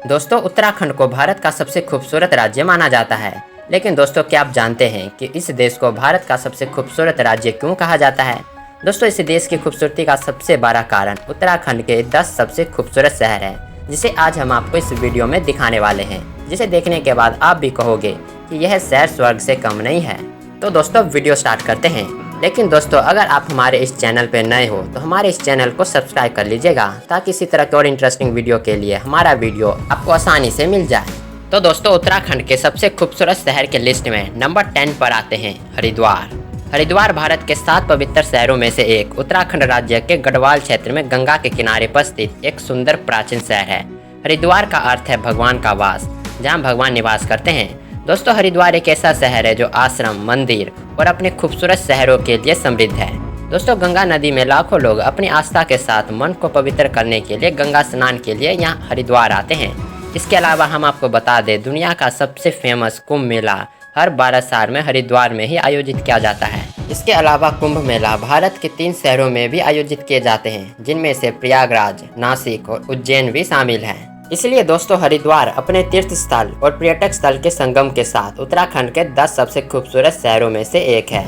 दोस्तों, उत्तराखंड को भारत का सबसे खूबसूरत राज्य माना जाता है। लेकिन दोस्तों, क्या आप जानते हैं कि इस देश को भारत का सबसे खूबसूरत राज्य क्यों कहा जाता है? दोस्तों, इस देश की खूबसूरती का सबसे बड़ा कारण उत्तराखंड के 10 सबसे खूबसूरत शहर हैं, जिसे आज हम आपको इस वीडियो में दिखाने वाले हैं, जिसे देखने के बाद आप भी कहोगे कि यह शहर स्वर्ग से कम नहीं है। तो दोस्तों, वीडियो स्टार्ट करते हैं। लेकिन दोस्तों, अगर आप हमारे इस चैनल पर नए हो तो हमारे इस चैनल को सब्सक्राइब कर लीजिएगा, ताकि इसी तरह के और इंटरेस्टिंग वीडियो के लिए हमारा वीडियो आपको आसानी से मिल जाए। तो दोस्तों, उत्तराखंड के सबसे खूबसूरत शहर के लिस्ट में नंबर 10 पर आते हैं हरिद्वार। हरिद्वार भारत के 7 पवित्र शहरों में से एक उत्तराखंड राज्य के गढ़वाल क्षेत्र में गंगा के किनारे पर स्थित एक सुंदर प्राचीन शहर है। हरिद्वार का अर्थ है भगवान का वास, जहाँ भगवान निवास करते हैं। दोस्तों, हरिद्वार एक ऐसा शहर है जो आश्रम, मंदिर और अपने खूबसूरत शहरों के लिए समृद्ध है। दोस्तों, गंगा नदी में लाखों लोग अपनी आस्था के साथ मन को पवित्र करने के लिए गंगा स्नान के लिए यहाँ हरिद्वार आते हैं। इसके अलावा हम आपको बता दें, दुनिया का सबसे फेमस कुंभ मेला हर 12 साल में हरिद्वार में ही आयोजित किया जाता है। इसके अलावा कुंभ मेला भारत के 3 शहरों में भी आयोजित किए जाते हैं, जिनमें से प्रयागराज, नासिक और उज्जैन भी शामिल हैं। इसलिए दोस्तों, हरिद्वार अपने तीर्थ स्थल और पर्यटक स्थल के संगम के साथ उत्तराखंड के 10 सबसे खूबसूरत शहरों में से एक है।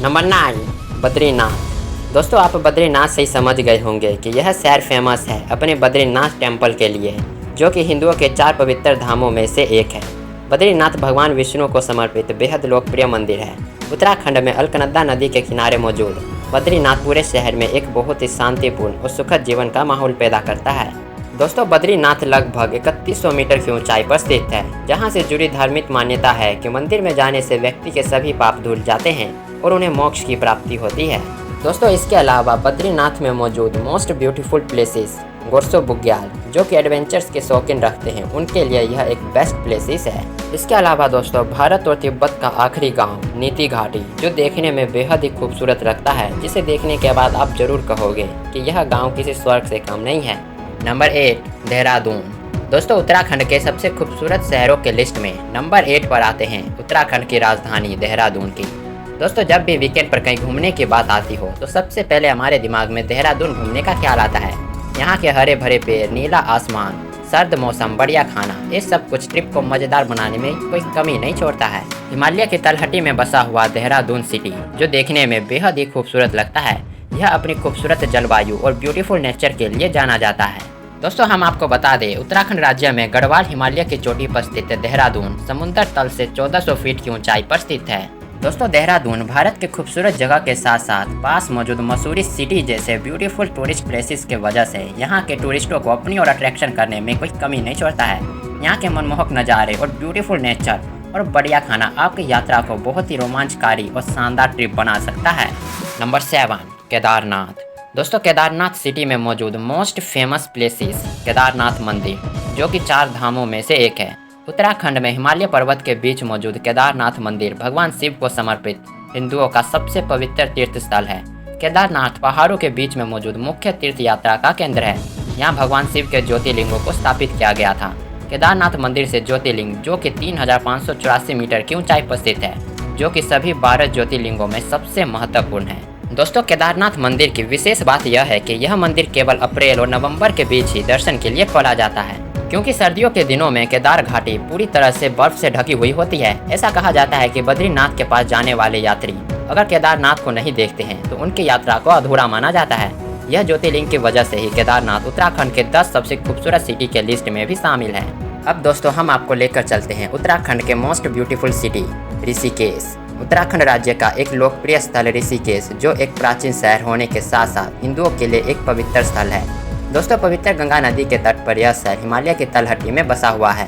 नंबर 9, बद्रीनाथ। दोस्तों, आप बद्रीनाथ से ही समझ गए होंगे कि यह शहर फेमस है अपने बद्रीनाथ टेम्पल के लिए, जो कि हिंदुओं के 4 पवित्र धामों में से एक है। बद्रीनाथ भगवान विष्णु को समर्पित बेहद लोकप्रिय मंदिर है। उत्तराखंड में अलकनंदा नदी के किनारे मौजूद बद्रीनाथ पूरे शहर में एक बहुत ही शांतिपूर्ण और सुखद जीवन का माहौल पैदा करता है। दोस्तों, बद्रीनाथ लगभग 3100 मीटर की ऊंचाई पर स्थित है, जहां से जुड़ी धार्मिक मान्यता है कि मंदिर में जाने से व्यक्ति के सभी पाप धुल जाते हैं और उन्हें मोक्ष की प्राप्ति होती है। दोस्तों, इसके अलावा बद्रीनाथ में मौजूद मोस्ट ब्यूटीफुल प्लेसेस गोरसो बुग्याल, जो कि एडवेंचर्स के शौकीन रखते हैं, उनके लिए यह एक बेस्ट प्लेसेस है। इसके अलावा दोस्तों, भारत और तिब्बत का आखिरी गांव नीति घाटी, जो देखने में बेहद ही खूबसूरत लगता है, जिसे देखने के बाद आप जरूर कहोगे कि यह गाँव किसी स्वर्ग से कम नहीं है। नंबर 8, देहरादून। दोस्तों, उत्तराखंड के सबसे खूबसूरत शहरों के लिस्ट में नंबर 8 पर आते हैं उत्तराखंड की राजधानी देहरादून की। दोस्तों, जब भी वीकेंड पर कहीं घूमने की बात आती हो तो सबसे पहले हमारे दिमाग में देहरादून घूमने का ख्याल आता है। यहाँ के हरे भरे पेड़, नीला आसमान, सर्द मौसम, बढ़िया खाना, ये सब कुछ ट्रिप को मज़ेदार बनाने में कोई कमी नहीं छोड़ता है। हिमालय की तलहटी में बसा हुआ देहरादून सिटी, जो देखने में बेहद ही खूबसूरत लगता है, यह अपनी खूबसूरत जलवायु और ब्यूटीफुल नेचर के लिए जाना जाता है। दोस्तों, हम आपको बता दें, उत्तराखंड राज्य में गढ़वाल हिमालय की चोटी पर स्थित देहरादून समुद्र तल से 1400 फीट की ऊंचाई पर स्थित है। दोस्तों, देहरादून भारत के खूबसूरत जगह के साथ साथ पास मौजूद मसूरी सिटी जैसे ब्यूटीफुल टूरिस्ट प्लेसेस के वजह से यहाँ के टूरिस्टों को अपनी ओर अट्रैक्शन करने में कोई कमी नहीं छोड़ता है। यहाँ के मनमोहक नज़ारे और ब्यूटीफुल नेचर और बढ़िया खाना आपकी यात्रा को बहुत ही रोमांचकारी और शानदार ट्रिप बना सकता है। नंबर 7, केदारनाथ। दोस्तों, केदारनाथ सिटी में मौजूद मोस्ट फेमस प्लेसेस केदारनाथ मंदिर, जो कि 4 धामों में से एक है। उत्तराखंड में हिमालय पर्वत के बीच मौजूद केदारनाथ मंदिर भगवान शिव को समर्पित हिंदुओं का सबसे पवित्र तीर्थ स्थल है। केदारनाथ पहाड़ों के बीच में मौजूद मुख्य तीर्थ यात्रा का केंद्र है। यहाँ भगवान शिव के ज्योतिर्लिंगों को स्थापित किया गया था। केदारनाथ मंदिर से ज्योतिर्लिंग, जो कि 3584 मीटर की ऊंचाई पर स्थित है, जो कि सभी 12 ज्योतिर्लिंगों में सबसे महत्वपूर्ण है। दोस्तों, केदारनाथ मंदिर की विशेष बात यह है कि यह मंदिर केवल अप्रैल और नवंबर के बीच ही दर्शन के लिए खोला जाता है, क्योंकि सर्दियों के दिनों में केदार घाटी पूरी तरह से बर्फ से ढकी हुई होती है। ऐसा कहा जाता है कि बद्रीनाथ के पास जाने वाले यात्री अगर केदारनाथ को नहीं देखते हैं तो उनकी यात्रा को अधूरा माना जाता है। यह ज्योतिर्लिंग की वजह से ही केदारनाथ उत्तराखंड के 10 सबसे खूबसूरत सिटी के लिस्ट में भी शामिल है। अब दोस्तों, हम आपको लेकर चलते हैं उत्तराखंड के most beautiful city Rishikesh. Uttarakhand राज्य का एक लोकप्रिय स्थल ऋषिकेश, जो एक प्राचीन शहर होने के साथ साथ हिंदुओं के लिए एक पवित्र स्थल है। दोस्तों, पवित्र गंगा नदी के तट पर यह शहर हिमालय की तलहटी में बसा हुआ है।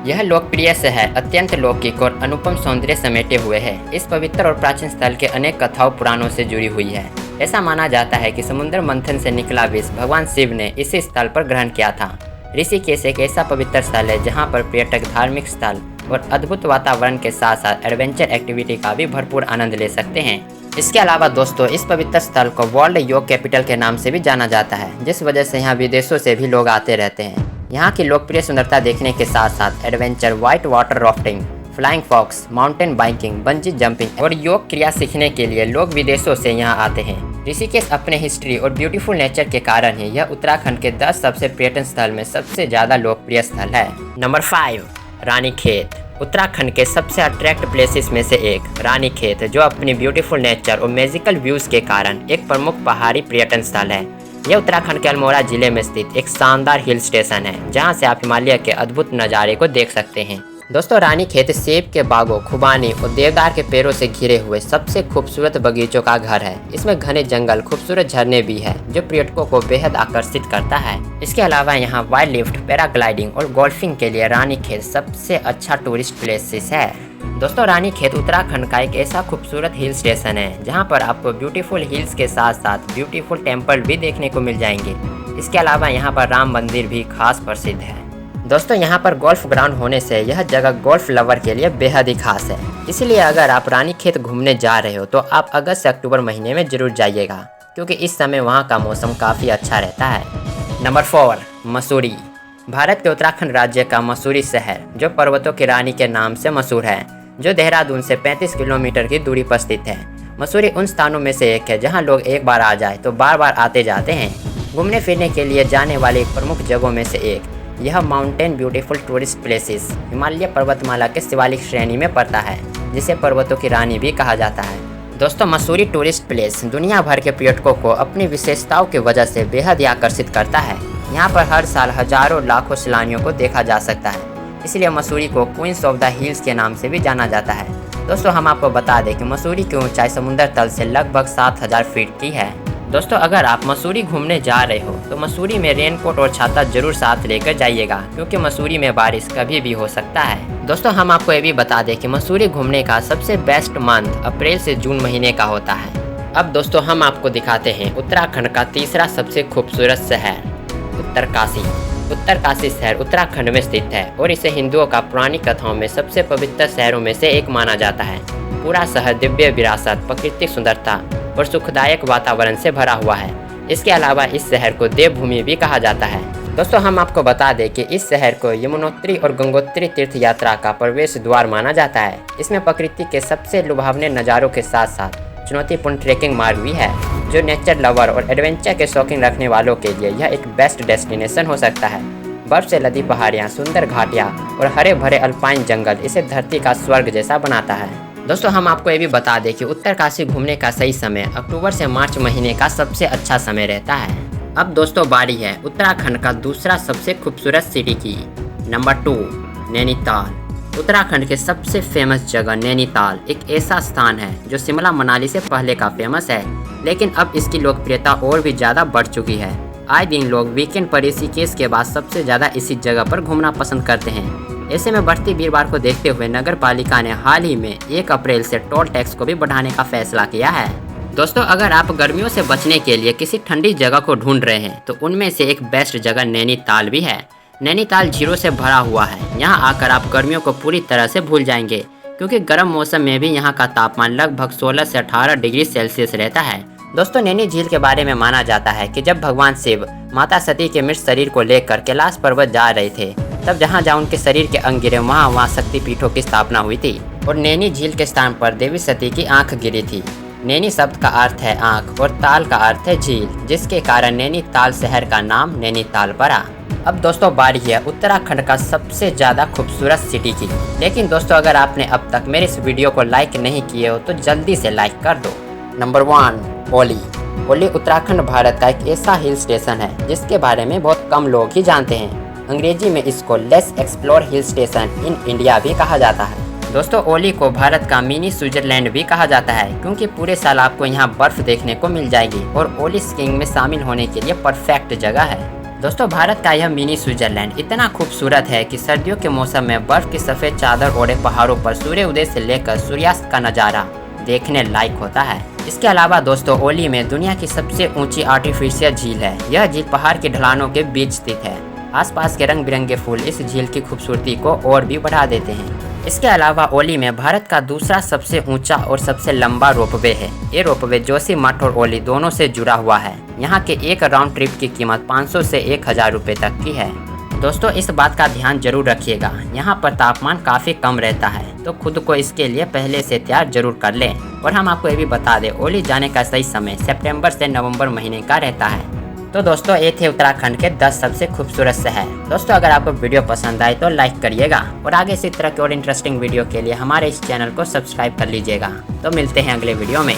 यह लोकप्रिय शहर अत्यंत लौकिक और अनुपम सौंदर्य समेटे हुए है। इस पवित्र और प्राचीन स्थल के अनेक कथाओं पुराणों से जुड़ी हुई है। ऐसा माना जाता है कि समुद्र मंथन से निकला विष भगवान शिव ने इसी स्थल पर ग्रहण किया था। ऋषिकेश एक ऐसा पवित्र स्थल है जहाँ पर पर्यटक धार्मिक स्थल और अद्भुत वातावरण के साथ साथ एडवेंचर एक्टिविटी का भी भरपूर आनंद ले सकते हैं। इसके अलावा दोस्तों, इस पवित्र स्थल को वर्ल्ड योग कैपिटल के नाम से भी जाना जाता है, जिस वजह से यहाँ विदेशों से भी लोग आते रहते हैं। यहाँ की लोकप्रिय सुंदरता देखने के साथ साथ adventure, white water rafting, flying fox, mountain biking, bungee jumping और योग क्रिया सीखने के लिए लोग विदेशों से यहाँ आते हैं। ऋषिकेश अपने हिस्ट्री और ब्यूटीफुल नेचर के कारण ही यह उत्तराखंड के 10 सबसे पर्यटन स्थल में सबसे ज़्यादा लोकप्रिय स्थल है। नंबर 5, रानीखेत। उत्तराखंड के सबसे अट्रैक्ट प्लेसेस में से एक रानीखेत, जो अपनी ब्यूटीफुल नेचर और मैजिकल व्यूज़ के कारण एक प्रमुख पहाड़ी पर्यटन स्थल है। यह उत्तराखंड के अल्मोड़ा जिले में स्थित एक शानदार हिल स्टेशन है, जहां से आप हिमालय के अद्भुत नज़ारे को देख सकते हैं। दोस्तों, रानीखेत सेब के बागों, खुबानी और देवदार के पेड़ों से घिरे हुए सबसे खूबसूरत बगीचों का घर है। इसमें घने जंगल, खूबसूरत झरने भी है, जो पर्यटकों को बेहद आकर्षित करता है। इसके अलावा यहाँ वाइल्ड लिफ्ट, पैराग्लाइडिंग और गोल्फिंग के लिए रानीखेत सबसे अच्छा टूरिस्ट प्लेसेस है। दोस्तों, रानीखेत उत्तराखंड का एक ऐसा खूबसूरत हिल स्टेशन है जहाँ पर आपको ब्यूटीफुल हिल्स के साथ साथ ब्यूटीफुल टेम्पल भी देखने को मिल जाएंगे। इसके अलावा यहाँ पर राम मंदिर भी खास प्रसिद्ध है। दोस्तों, यहाँ पर गोल्फ ग्राउंड होने से यह जगह गोल्फ लवर के लिए बेहद ही खास है। इसलिए अगर आप रानीखेत घूमने जा रहे हो तो आप अगस्त से अक्टूबर महीने में जरूर जाइएगा, क्योंकि इस समय वहाँ का मौसम काफ़ी अच्छा रहता है। नंबर 4, मसूरी। भारत के उत्तराखंड राज्य का मसूरी शहर, जो पर्वतों की रानी के नाम से मशहूर है, जो देहरादून से 35 किलोमीटर की दूरी पर स्थित है। मसूरी उन स्थानों में से एक है जहाँ लोग एक बार आ जाए तो बार बार आते जाते हैं। घूमने फिरने के लिए जाने वाली एक प्रमुख जगहों में से एक यह mountain beautiful tourist places Himalaya पर्वतमाला के शिवालिक श्रेणी में पड़ता है, जिसे पर्वतों की रानी भी कहा जाता है। दोस्तों, मसूरी टूरिस्ट प्लेस दुनिया भर के पर्यटकों को अपनी विशेषताओं की वजह से बेहद ही आकर्षित करता है। यहाँ पर हर साल हजारों लाखों सैलानियों को देखा जा सकता है, इसलिए मसूरी को क्वींस ऑफ द हिल्स के नाम से भी जाना जाता है। दोस्तों, हम आपको बता दें कि मसूरी की ऊंचाई समुद्र तल से लगभग 7000 फीट की है। दोस्तों, अगर आप मसूरी घूमने जा रहे हो तो मसूरी में रेनकोट और छाता जरूर साथ लेकर जाइएगा, क्योंकि मसूरी में बारिश कभी भी हो सकता है। दोस्तों, हम आपको ये भी बता दें कि मसूरी घूमने का सबसे बेस्ट मंथ अप्रैल से जून महीने का होता है। अब दोस्तों, हम आपको दिखाते हैं उत्तराखंड का तीसरा सबसे खूबसूरत शहर, उत्तरकाशी। उत्तरकाशी शहर उत्तराखंड में स्थित है और इसे हिंदुओं का पुरानी कथाओं में सबसे पवित्र शहरों में से एक माना जाता है। पूरा शहर दिव्य विरासत, प्राकृतिक सुंदरता और सुखदायक वातावरण से भरा हुआ है। इसके अलावा इस शहर को देवभूमि भी कहा जाता है। दोस्तों, हम आपको बता दें कि इस शहर को यमुनोत्री और गंगोत्री तीर्थ यात्रा का प्रवेश द्वार माना जाता है। इसमें प्रकृति के सबसे लुभावने नज़ारों के साथ साथ चुनौतीपूर्ण ट्रेकिंग मार्ग भी है, जो नेचर लवर और एडवेंचर के शौकीन रखने वालों के लिए यह एक बेस्ट डेस्टिनेशन हो सकता है। बर्फ से लदी पहाड़ियाँ, सुंदर घाटियाँ और हरे भरे अल्पाइन जंगल इसे धरती का स्वर्ग जैसा बनाता है। दोस्तों, हम आपको ये भी बता दें कि उत्तरकाशी घूमने का सही समय अक्टूबर से मार्च महीने का सबसे अच्छा समय रहता है। अब दोस्तों, बारी है उत्तराखंड का दूसरा सबसे खूबसूरत सिटी की। नंबर 2, नैनीताल। उत्तराखंड के सबसे फेमस जगह नैनीताल एक ऐसा स्थान है जो शिमला मनाली से पहले का फेमस है, लेकिन अब इसकी लोकप्रियता और भी ज़्यादा बढ़ चुकी है। आए दिन लोग वीकेंड पर ऋषिकेश के बाद सबसे ज़्यादा इसी जगह पर घूमना पसंद करते हैं। ऐसे में बढ़ती भीड़ को देखते हुए नगर पालिका ने हाल ही में 1 अप्रैल से टोल टैक्स को भी बढ़ाने का फैसला किया है। दोस्तों, अगर आप गर्मियों से बचने के लिए किसी ठंडी जगह को ढूंढ रहे हैं तो उनमें से एक बेस्ट जगह नैनीताल भी है। नैनीताल झीलों से भरा हुआ है। यहाँ आकर आप गर्मियों को पूरी तरह से भूल जाएंगे, क्योंकि गर्म मौसम में भी यहाँ का तापमान लगभग 16 से 18 डिग्री सेल्सियस रहता है। दोस्तों, नैनी झील के बारे में माना जाता है कि जब भगवान शिव माता सती के मृत शरीर को लेकर कैलाश पर्वत जा रहे थे, तब जहाँ उनके शरीर के अंग गिरे वहाँ शक्तिपीठों की स्थापना हुई थी और नैनी झील के स्थान पर देवी सती की आंख गिरी थी। नैनी शब्द का अर्थ है आंख और ताल का अर्थ है झील, जिसके कारण नैनीताल शहर का नाम नैनीताल पड़ा। अब दोस्तों, बारी है उत्तराखंड का सबसे ज़्यादा खूबसूरत सिटी की। लेकिन दोस्तों, अगर आपने अब तक मेरे इस वीडियो को लाइक नहीं किए हो तो जल्दी से लाइक कर दो। नंबर 1, ओली। ओली उत्तराखंड भारत का एक ऐसा हिल स्टेशन है जिसके बारे में बहुत कम लोग ही जानते हैं। अंग्रेजी में इसको less explore hill station in India भी कहा जाता है। दोस्तों, ओली को भारत का मिनी स्विट्जरलैंड भी कहा जाता है, क्योंकि पूरे साल आपको यहाँ बर्फ देखने को मिल जाएगी और ओली स्कीइंग में शामिल होने के लिए परफेक्ट जगह है। दोस्तों, भारत का यह मिनी स्विट्जरलैंड इतना खूबसूरत है कि सर्दियों के मौसम में बर्फ की सफ़ेद चादर ओढ़े पहाड़ों पर सूर्य उदय से लेकर सूर्यास्त का नज़ारा देखने लायक होता है। इसके अलावा दोस्तों, ओली में दुनिया की सबसे ऊंची आर्टिफिशियल झील है। यह झील पहाड़ की ढलानों के बीच स्थित है। आसपास के रंग बिरंगे फूल इस झील की खूबसूरती को और भी बढ़ा देते हैं। इसके अलावा ओली में भारत का दूसरा सबसे ऊंचा और सबसे लंबा रोपवे है। ये रोपवे जोशीमठ और ओली दोनों से जुड़ा हुआ है। यहाँ के एक राउंड ट्रिप की कीमत 500 से 1000 रुपये तक की है। दोस्तों, इस बात का ध्यान जरूर रखिएगा, यहाँ पर तापमान काफ़ी कम रहता है। तो खुद को इसके लिए पहले से तैयार जरूर कर लें। और हम आपको ये भी बता दें, ओली जाने का सही समय सितंबर से नवंबर महीने का रहता है। तो दोस्तों ये थे उत्तराखंड के 10 सबसे खूबसूरत शहर। दोस्तों अगर आपको वीडियो पसंद आए तो लाइक करिएगा और आगे इसी तरह के और इंटरेस्टिंग वीडियो के लिए हमारे इस चैनल को सब्सक्राइब कर लीजिएगा। तो मिलते हैं अगले वीडियो में।